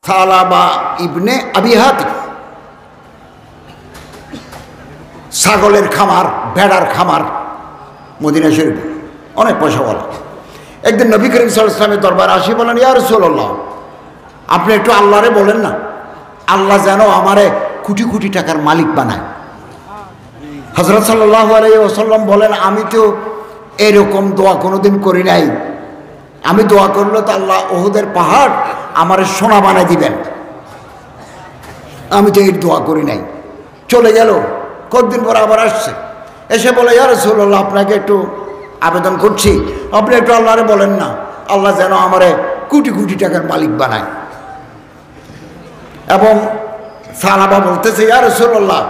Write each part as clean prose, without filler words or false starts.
সালাবা ইবনে আবি হাতিম, ছাগলের খামার, ভেড়ার খামার মদিনা শরীফে, অনেক পয়সাওয়ালা। একদিন নবী করিম সাল্লাল্লাহু আলাইহি ওয়াসাল্লামের দরবারে আসি, বলেন ইয়া রাসূলুল্লাহ, আপনি একটু আল্লাহরে বলেন না, আল্লাহ যেন আমারে কোটি কোটি টাকার মালিক বানায়। হযরত সাল্লাল্লাহু আলাইহি ওয়াসাল্লাম বলেন, আমি তো এরকম দোয়া কোনোদিন করি নাই। আমি দোয়া করলে তো আল্লাহ উহুদের পাহাড় আমারে সোনা বানায় দিবেন, আমি তো এই দোয়া করি নাই। চলে গেল, কতদিন পর আবার আসছে, এসে বলে ইয়া রাসূলুল্লাহ, আপনাকে একটু আবেদন করছি, আপনি একটু আল্লাহরে বলেন না, আল্লাহ যেন আমারে কোটি কোটি টাকার মালিক বানায়। এবং সাহাবা বলতেছে, ইয়া রাসূলুল্লাহ,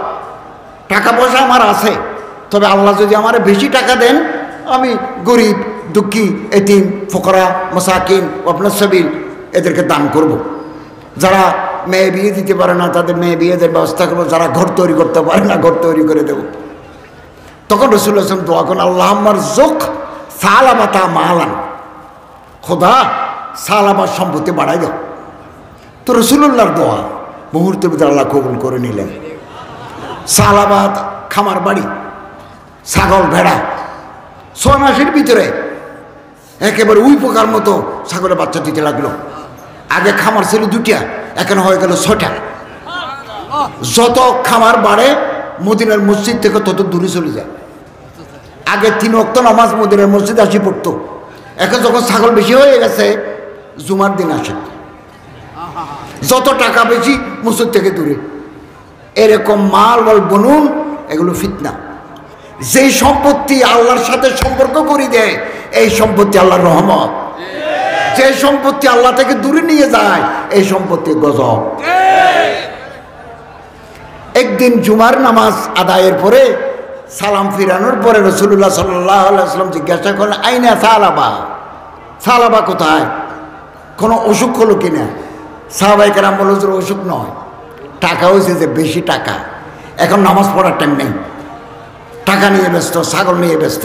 টাকা পয়সা আমার আছে, তবে আল্লাহ যদি আমারে বেশি টাকা দেন, আমি গরিব, দুঃখী, এতিম, ফকরা, মাসাকিন, ওয়াবনাস সাবিল এদেরকে দান করব। যারা মেয়ে বিয়ে দিতে পারে না তাদের মেয়ে বিয়েদের ব্যবস্থা করবো, যারা ঘর তৈরি করতে পারে না ঘর তৈরি করে দেব। তখন রাসূলুল্লাহ সাল্লাল্লাহু আলাইহি ওয়াসাল্লাম দোয়া করেন, আল্লাহুম্মা রযুক সালাবাতা মালান, খোদা সালাবার সম্পত্তি বাড়াই দাও। তো রাসূলুল্লাহর দোয়া মুহূর্তের ভিতরে আল্লাহ কবুল করে নিলেন। সালাবাত খামার বাড়ি, ছাগল ভেড়া, 6 মাসের ভিতরে একেবারে উই পোকার মতো ছাগলের বাচ্চা দিতে লাগলো। আগে খামার ছিল 2টা, এখন হয়ে গেল 6টা। যত খামার বাড়ে মদিনার মসজিদ থেকে তত দূরে চলে যায়। আগে 3 ওয়াক্ত নামাজ মদিনার মসজিদে আসি পড়তো, এখন যখন ছাগল বেশি হয়ে গেছে জুমার দিন আসে। যত টাকা বেশি মসজিদ থেকে দূরে। এরকম মাল বল বনুন, এগুলো ফিতনা। যেই সম্পত্তি আল্লাহর সাথে সম্পর্ক করে দেয় এই সম্পত্তি আল্লাহর রহমত, যে সম্পত্তি আল্লাহ থেকে দূরে নিয়ে যায় এই সম্পত্তি গজব। একদিন জুমার নামাজ আদায়ের পরে সালাম ফিরানোর পরে রাসূলুল্লাহ সাল্লাল্লাহু আলাইহি ওয়াসাল্লাম জিজ্ঞাসা করলেন, আইনা সালাবা, সালাবা কোথায়, কোনো অসুখ হলো কিনা? সাহাবায়ে কেরাম বলল, অসুখ নয়, টাকা হয়েছে যে বেশি টাকা, এখন নামাজ পড়ার টাইম নেই, টাকা নিয়ে ব্যস্ত, ছাগল নিয়ে ব্যস্ত।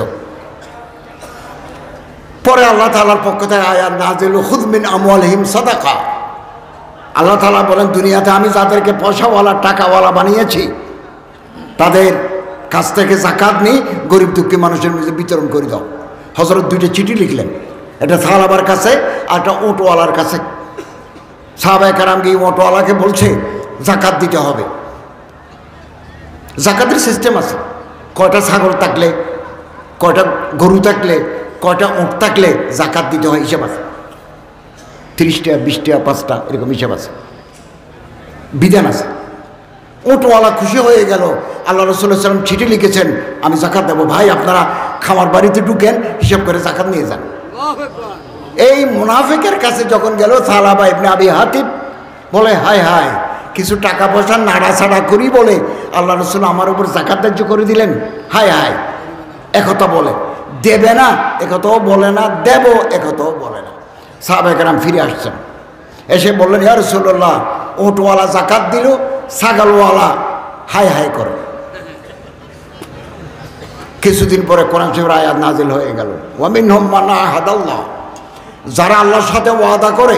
পরে আল্লাহ তাআলার পক্ষ থেকে আয়াত নাযিল, খুয মিন আমওয়ালিহিম সাদাকা। আল্লাহ তাআলা বলেন, দুনিয়াতে আমি যাদেরকে পয়সাওয়ালা টাকাওয়ালা বানিয়েছি তাদের কাছ থেকে যাকাত নিয়ে গরিব দুঃখী মানুষের মধ্যে বিতরণ করে দাও। হযরত 2টা চিঠি লিখলেন, একটা সাহাবার কাছে আর একটা ওটওয়ালার কাছে। সাহাবায়ে কেরাম গিয়ে ওটওয়ালাকে বলছে যাকাত দিতে হবে। যাকাতের সিস্টেম আছে, কয়টা ছাগল থাকলে, কয়টা গরু থাকলে, কয়টা উট থাকলে যাকাত দিতে হয় হিসাব আছে। 30টা 20টা 5টা এরকম হিসাব আছে, বিধান আছে। উটওয়ালা খুশি হয়ে গেল, আল্লাহ রাসূল সাল্লাল্লাহু আলাইহি ওয়াসাল্লাম চিঠি লিখেছেন আমি যাকাত দেবো, ভাই আপনারা খামার বাড়িতে ঢুকেন, হিসাব করে যাকাত নিয়ে যান। এই মুনাফিকের কাছে যখন গেল সালাবা ইবনে আবি হাতিম, বলে হায় হায়, কিছু টাকা পয়সা নাড়াছাড়া করি বলে আল্লাহ রাসূল আমার উপর যাকাত ধার্য করে দিলেন। হায় হায়, একথা বলে, দেবে না একথাও বলে না, দেব একথাও বলে না। সাহাবায়ে কেরাম ফিরে আসছেন, এসে বললেন, ইয়া রাসূলুল্লাহ, ওটওয়ালা যাকাত দিল, ছাগলওয়ালা হায় হায় করে। কিছুদিন পরে কোরআন শরীফের আয়াত নাজিল হয়ে গেল, ওয়া মিনহুম মান আহাদাল্লাহ, যারা আল্লাহর সাথে ওয়াদা করে,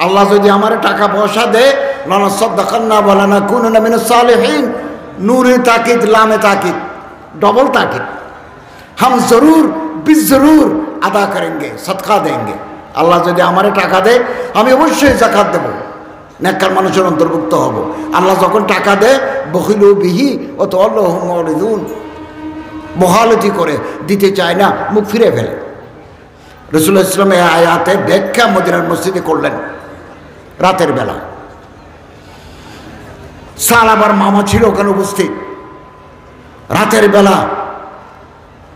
আল্লাহ যদি আমার টাকা পয়সা দেয়, লানাসাদদাকান্না ওয়া লানাকুনান্না মিনাস সালিহিন, নূরে তাকিদ, লামে তাকিদ, डबल ताकिद, हम जरूर बिजरूर अदा करेंगे, सदका देंगे। আল্লাহ যদি আমারে টাকা দেয় আমি অবশ্যই যাকাত দেব, নেককার মানুষের অন্তর্ভুক্ত হব। আল্লাহ যখন টাকা দেয় বখিলু বিহি ও তাওয়াল্লাহুম মুরিদুন, বহালতি করে দিতে চায় না, মুখ ফিরে ফেলে। রাসূলুল্লাহ সাল্লাল্লাহু আলাইহি ওয়াসাল্লাম এই আয়াতের ব্যাখ্যা মদিনার মসজিদে করলেন রাতের বেলা। সালাবার মামা ছিল ওখানে উপস্থিত। রাতের বেলা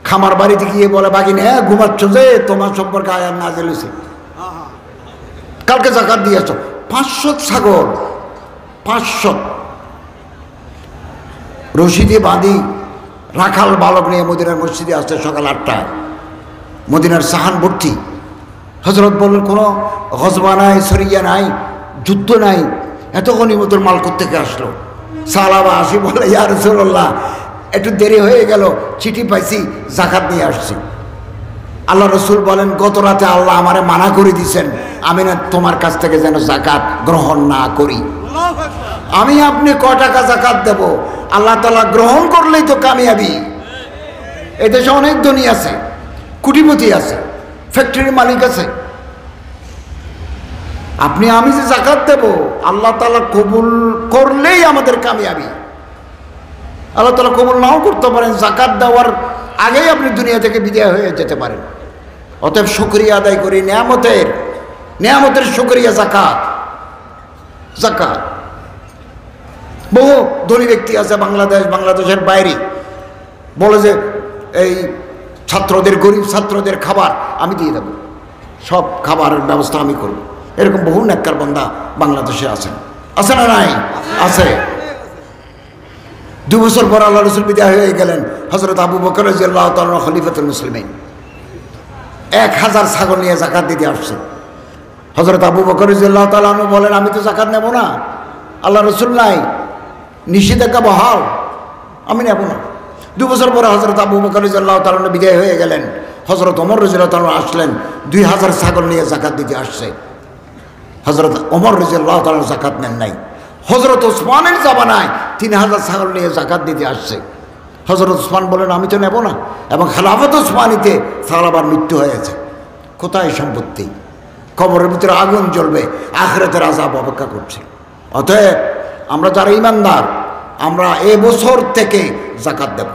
খামার বাড়িতে গিয়ে বলে, বাগিনী হ্যাঁ ঘুমাচ্ছ যে, তোমার সম্পর্কে আয়াত নাযিল হয়েছে, কালকে যাকাত দিয়েছ। 500 ছাগল, 500 রশিদে বাঁধি রাখাল বালক নিয়ে মদিনার মসজিদে আসছে সকাল 8টায়। মদিনার সাহান ভর্তি। হযরত বললেন, কোনো গজবা নাই, সরিয়া নাই, যুদ্ধ নাই, এত গনিমতের মাল কোত্থেকে আসলো? সাহাবা আসি বলে, ইয়া রাসূলুল্লাহ একটু দেরি হয়ে গেল, চিঠি পাইছি, যাকাত নিয়ে আসছি। আল্লাহ রসুল বলেন গত রাতে আল্লাহ আমারে মানা করে দিয়েছেন আমি না তোমার কাছ থেকে যেন জাকাত গ্রহণ না করি। আমি আপনি ক টাকা জাকাত দেব, আল্লাহ তাআলা গ্রহণ করলেই তো কামিয়াবি। এদেশে অনেক ধনী আছে, কোটিপতি আছে, ফ্যাক্টরির মালিক আছে। আপনি আমি যে জাকাত দেব আল্লাহ তাআলা কবুল করলেই আমাদের কামিয়াবি। আল্লাহ তাআলা কবুল নাও করতে পারেন, জাকাত দেওয়ার আগেই আপনি দুনিয়া থেকে বিদায় হয়ে যেতে পারেন। অতএব শুকরিয়া আদায় করি, নেয়ামতের শুকরিয়া জাকাত। জাকাত বহু ধনী ব্যক্তি আছে বাংলাদেশের বাইরে, বলে যে এই ছাত্রদের, গরিব ছাত্রদের খাবার আমি দিয়ে দেবো, সব খাবারের ব্যবস্থা আমি করব। এরকম বহু নেককার বান্দা বাংলাদেশে আছেন, আছে না নাই? আছে। 2 বছর পর আল্লাহ রসুল বিদায় হয়ে গেলেন। হযরত আবু বকর রাদিয়াল্লাহু তাআলা খলিফাতুল মুসলিমিন 1000 ছাগল নিয়ে জাকাত দিতে আসছেন। হযরত আবু বকর রাদিয়াল্লাহু তাআলা বলেন আমি তো জাকাত নেব না, আল্লাহ রসুল নাই, নিষেধাজ্ঞা বহাল, আমি নেব না। 2 বছর পরে হযরত আবু বকর রাদিয়াল্লাহু তাআলা বিদায় হয়ে গেলেন। হযরত ওমর রাদিয়াল্লাহু তাআলা আসলেন, 2000 ছাগল নিয়ে জাকাত দিতে আসছে। হযরত ওমর রাদিয়াল্লাহু তাআলা জাকাত নেন নাই। হযরত ওসমানের জামানায় 3000 ছাগল নিয়ে জাকাত দিতে আসছে। হযরত ওসমান বলেন আমি তো নেব না, এবং খেলাফত ওসমানীতে সাহাবার মৃত্যু হয়েছে। কোথায় সম্পত্তি? কবরের ভিতরে আগুন জ্বলবে, আখিরাতের আযাব অপেক্ষা করছে। অতএব আমরা যারা ঈমানদার আমরা এ বছর থেকে জাকাত দেব।